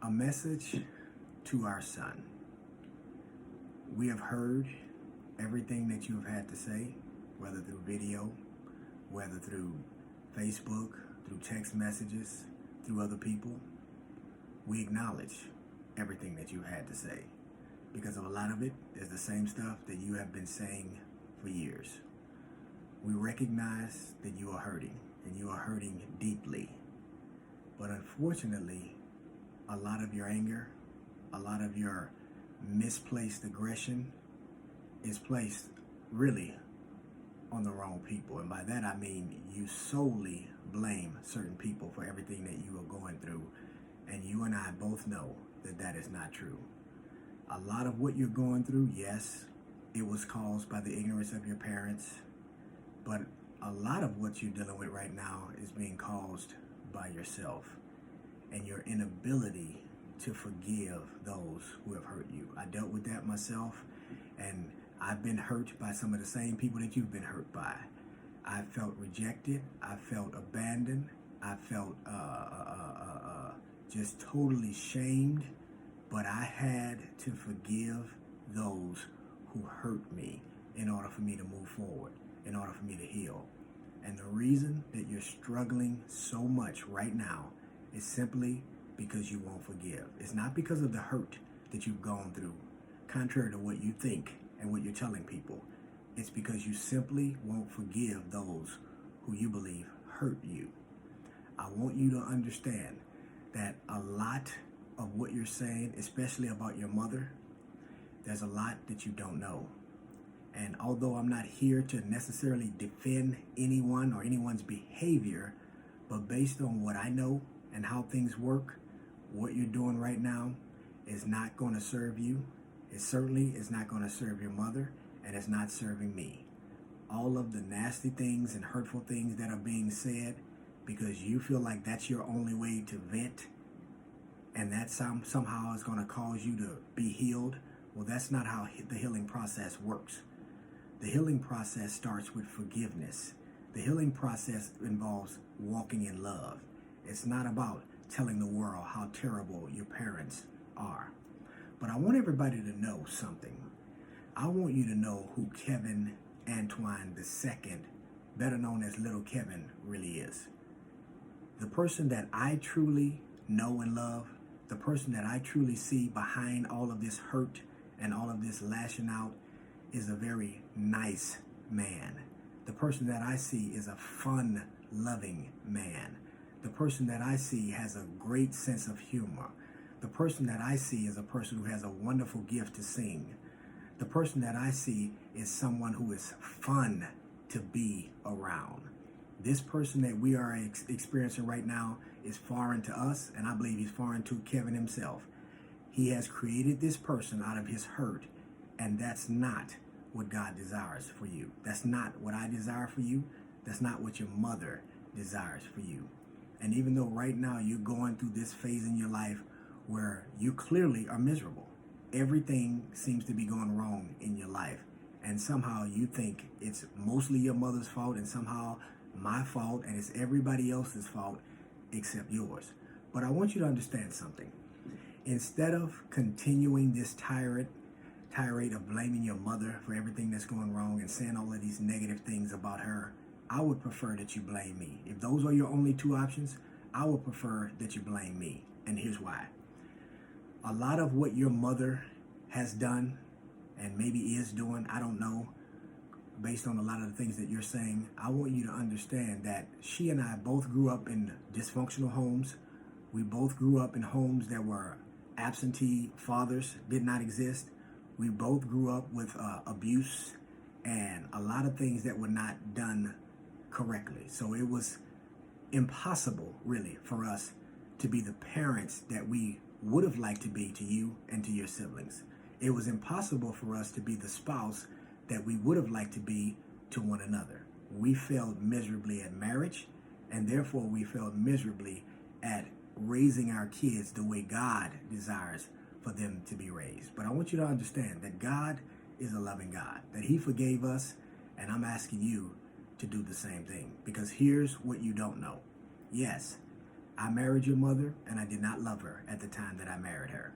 A message to our son. We have heard everything that you have had to say, whether through video, whether through Facebook, through text messages, through other people. We acknowledge everything that you've had to say because of a lot of it is the same stuff that you have been saying for years. We recognize that you are hurting and you are hurting deeply. But unfortunately, a lot of your anger, a lot of your misplaced aggression is placed really on the wrong people. And by that I mean you solely blame certain people for everything that you are going through. And you and I both know that that is not true. A lot of what you're going through, yes, it was caused by the ignorance of your parents. But a lot of what you're dealing with right now is being caused by yourself and your inability to forgive those who have hurt you. I dealt with that myself, and I've been hurt by some of the same people that you've been hurt by. I felt rejected. I felt abandoned. I felt just totally shamed. But I had to forgive those who hurt me in order for me to move forward, in order for me to heal. And the reason that you're struggling so much right now is simply because you won't forgive. It's not because of the hurt that you've gone through, contrary to what you think and what you're telling people. It's because you simply won't forgive those who you believe hurt you. I want you to understand that a lot of what you're saying, especially about your mother, there's a lot that you don't know. And although I'm not here to necessarily defend anyone or anyone's behavior, but based on what I know and how things work, what you're doing right now is not going to serve you. It certainly is not going to serve your mother, and it's not serving me. All of the nasty things and hurtful things that are being said because you feel like that's your only way to vent, and that somehow is going to cause you to be healed. Well, that's not how the healing process works. The healing process starts with forgiveness. The healing process involves walking in love. It's not about telling the world how terrible your parents are. But I want everybody to know something. I want you to know who Kevin Antoine II, better known as Little Kevin, really is. The person that I truly know and love, the person that I truly see behind all of this hurt and all of this lashing out is a very nice man. The person that I see is a fun, loving man. The person that I see has a great sense of humor. The person that I see is a person who has a wonderful gift to sing. The person that I see is someone who is fun to be around. This person that we are experiencing right now is foreign to us, and I believe he's foreign to Kevin himself. He has created this person out of his hurt, and that's not what God desires for you. That's not what I desire for you. That's not what your mother desires for you. And even though right now you're going through this phase in your life where you clearly are miserable, everything seems to be going wrong in your life, and somehow you think it's mostly your mother's fault and somehow my fault, and it's everybody else's fault except yours. But I want you to understand something. Instead of continuing this tirade of blaming your mother for everything that's going wrong and saying all of these negative things about her, I would prefer that you blame me. If those are your only two options, I would prefer that you blame me. And here's why. A lot of what your mother has done and maybe is doing, I don't know, based on a lot of the things that you're saying, I want you to understand that she and I both grew up in dysfunctional homes. We both grew up in homes that were absentee fathers, did not exist. We both grew up with abuse and a lot of things that were not done correctly. So it was impossible, really, for us to be the parents that we would have liked to be to you and to your siblings. It was impossible for us to be the spouse that we would have liked to be to one another. We failed miserably at marriage, and therefore we failed miserably at raising our kids the way God desires for them to be raised. But I want you to understand that God is a loving God, that He forgave us, and I'm asking you to do the same thing. Because here's what you don't know. Yes, I married your mother, and I did not love her at the time that I married her.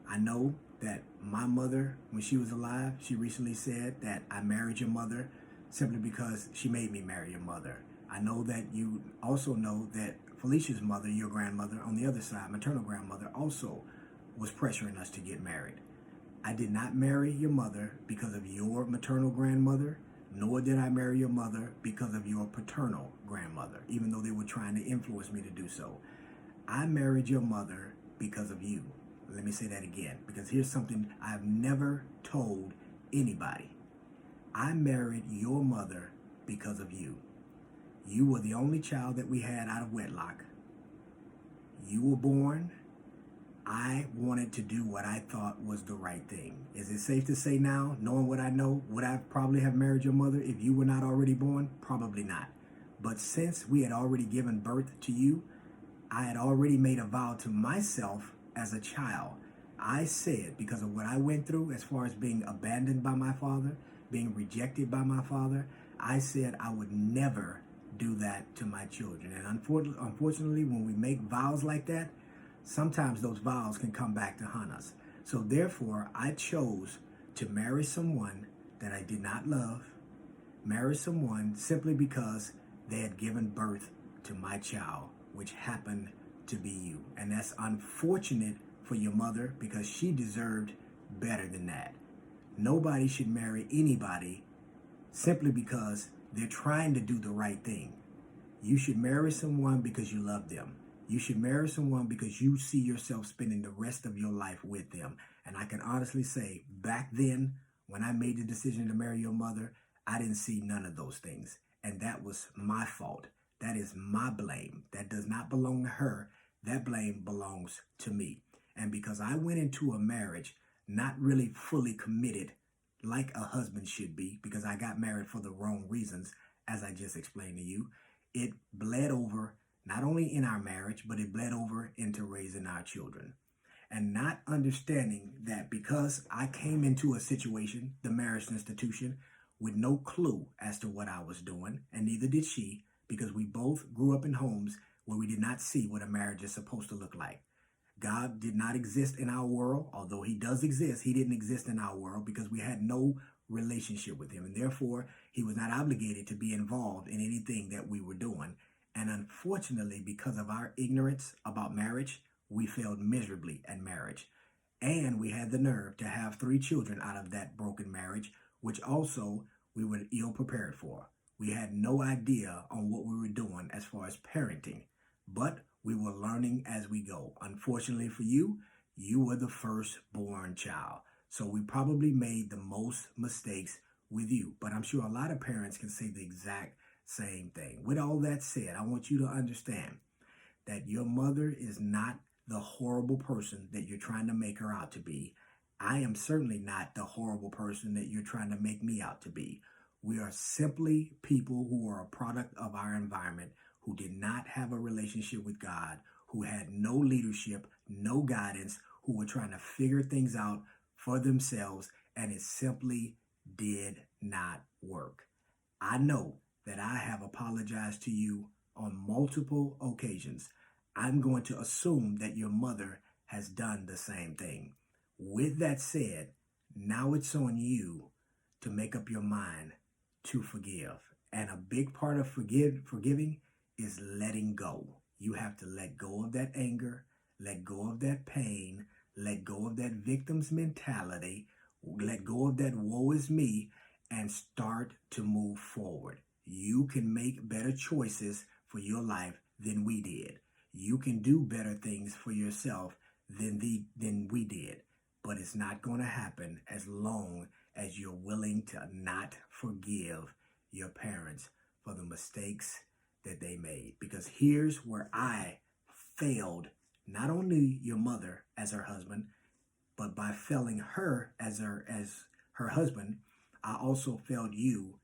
I know that my mother, when she was alive, she recently said that I married your mother simply because she made me marry your mother. I know that you also know that Felicia's mother, your grandmother on the other side, maternal grandmother, also was pressuring us to get married. I did not marry your mother because of your maternal grandmother, nor did I marry your mother because of your paternal grandmother, even though they were trying to influence me to do so. I married your mother because of you. Let me say that again, because here's something I've never told anybody. I married your mother because of you. You were the only child that we had out of wedlock. You were born. I wanted to do what I thought was the right thing. Is it safe to say now, knowing what I know, would I probably have married your mother if you were not already born? Probably not. But since we had already given birth to you, I had already made a vow to myself as a child. I said, because of what I went through as far as being abandoned by my father, being rejected by my father, I said I would never do that to my children. And unfortunately, when we make vows like that, sometimes those vows can come back to haunt us. So therefore, I chose to marry someone that I did not love, marry someone simply because they had given birth to my child, which happened to be you. And that's unfortunate for your mother because she deserved better than that. Nobody should marry anybody simply because they're trying to do the right thing. You should marry someone because you love them. You should marry someone because you see yourself spending the rest of your life with them. And I can honestly say, back then, when I made the decision to marry your mother, I didn't see none of those things. And that was my fault. That is my blame. That does not belong to her. That blame belongs to me. And because I went into a marriage not really fully committed like a husband should be, because I got married for the wrong reasons, as I just explained to you, it bled over not only in our marriage, but it bled over into raising our children. And not understanding that because I came into a situation, the marriage institution, with no clue as to what I was doing, and neither did she, because we both grew up in homes where we did not see what a marriage is supposed to look like. God did not exist in our world. Although he does exist, he didn't exist in our world because we had no relationship with him. And therefore, he was not obligated to be involved in anything that we were doing. And unfortunately, because of our ignorance about marriage, we failed miserably at marriage. And we had the nerve to have 3 children out of that broken marriage, which also we were ill prepared for. We had no idea on what we were doing as far as parenting, but we were learning as we go. Unfortunately for you, you were the firstborn child. So we probably made the most mistakes with you. But I'm sure a lot of parents can say the exact same thing. With all that said, I want you to understand that your mother is not the horrible person that you're trying to make her out to be. I am certainly not the horrible person that you're trying to make me out to be. We are simply people who are a product of our environment, who did not have a relationship with God, who had no leadership, no guidance, who were trying to figure things out for themselves, and it simply did not work. I know that I have apologized to you on multiple occasions. I'm going to assume that your mother has done the same thing. With that said, now it's on you to make up your mind to forgive. And a big part of forgiving is letting go. You have to let go of that anger, let go of that pain, let go of that victim's mentality, let go of that woe is me, and start to move forward. You can make better choices for your life than we did. You can do better things for yourself than we did. But it's not going to happen as long as you're willing to not forgive your parents for the mistakes that they made. Because here's where I failed not only your mother as her husband, but by failing her as her husband, I also failed you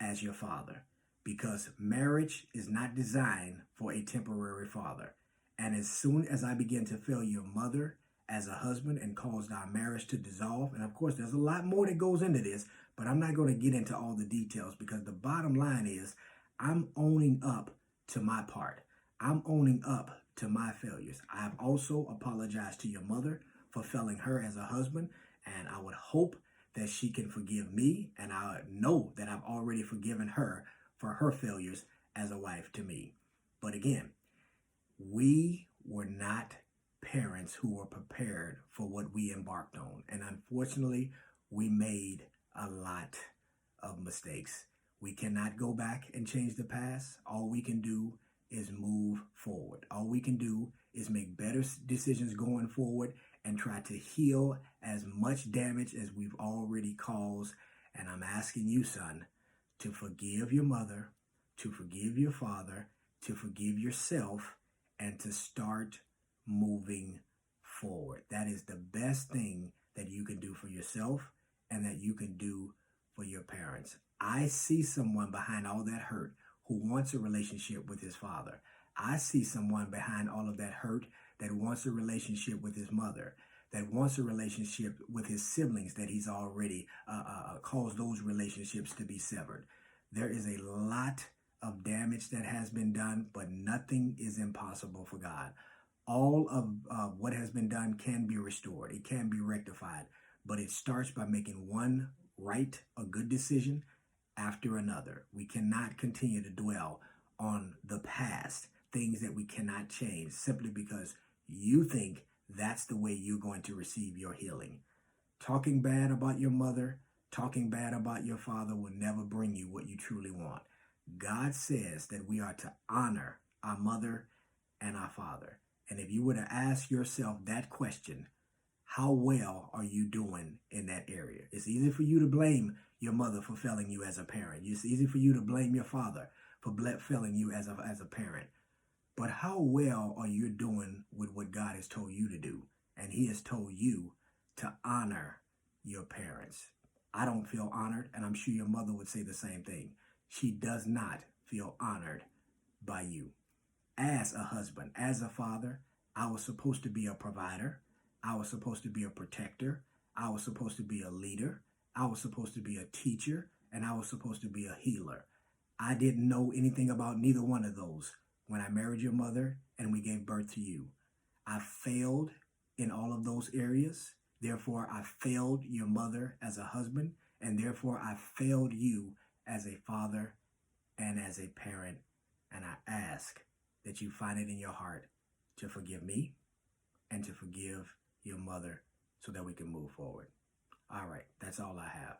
as your father. Because marriage is not designed for a temporary father. And as soon as I began to fail your mother as a husband and caused our marriage to dissolve, and of course there's a lot more that goes into this, but I'm not going to get into all the details because the bottom line is I'm owning up to my part. I'm owning up to my failures. I've also apologized to your mother for failing her as a husband, and I would hope that she can forgive me, and I know that I've already forgiven her for her failures as a wife to me. But again, we were not parents who were prepared for what we embarked on. And unfortunately, we made a lot of mistakes. We cannot go back and change the past. All we can do is move forward. All we can do is make better decisions going forward and try to heal as much damage as we've already caused. And I'm asking you, son, to forgive your mother, to forgive your father, to forgive yourself, and to start moving forward. That is the best thing that you can do for yourself and that you can do for your parents. I see someone behind all that hurt who wants a relationship with his father. I see someone behind all of that hurt that wants a relationship with his mother, that wants a relationship with his siblings that he's already caused those relationships to be severed. There is a lot of damage that has been done, but nothing is impossible for God. All of what has been done can be restored. It can be rectified, but it starts by making one right, a good decision after another. We cannot continue to dwell on the past, things that we cannot change simply because you think that's the way you're going to receive your healing. Talking bad about your mother, talking bad about your father will never bring you what you truly want. God says that we are to honor our mother and our father. And if you were to ask yourself that question, how well are you doing in that area? It's easy for you to blame your mother for failing you as a parent. It's easy for you to blame your father for failing you as a parent. But how well are you doing with what God has told you to do? And he has told you to honor your parents. I don't feel honored, and I'm sure your mother would say the same thing. She does not feel honored by you. As a husband, as a father, I was supposed to be a provider. I was supposed to be a protector. I was supposed to be a leader. I was supposed to be a teacher, and I was supposed to be a healer. I didn't know anything about neither one of those when I married your mother and we gave birth to you. I failed in all of those areas. Therefore, I failed your mother as a husband, and therefore I failed you as a father and as a parent. And I ask that you find it in your heart to forgive me and to forgive your mother so that we can move forward. All right, that's all I have.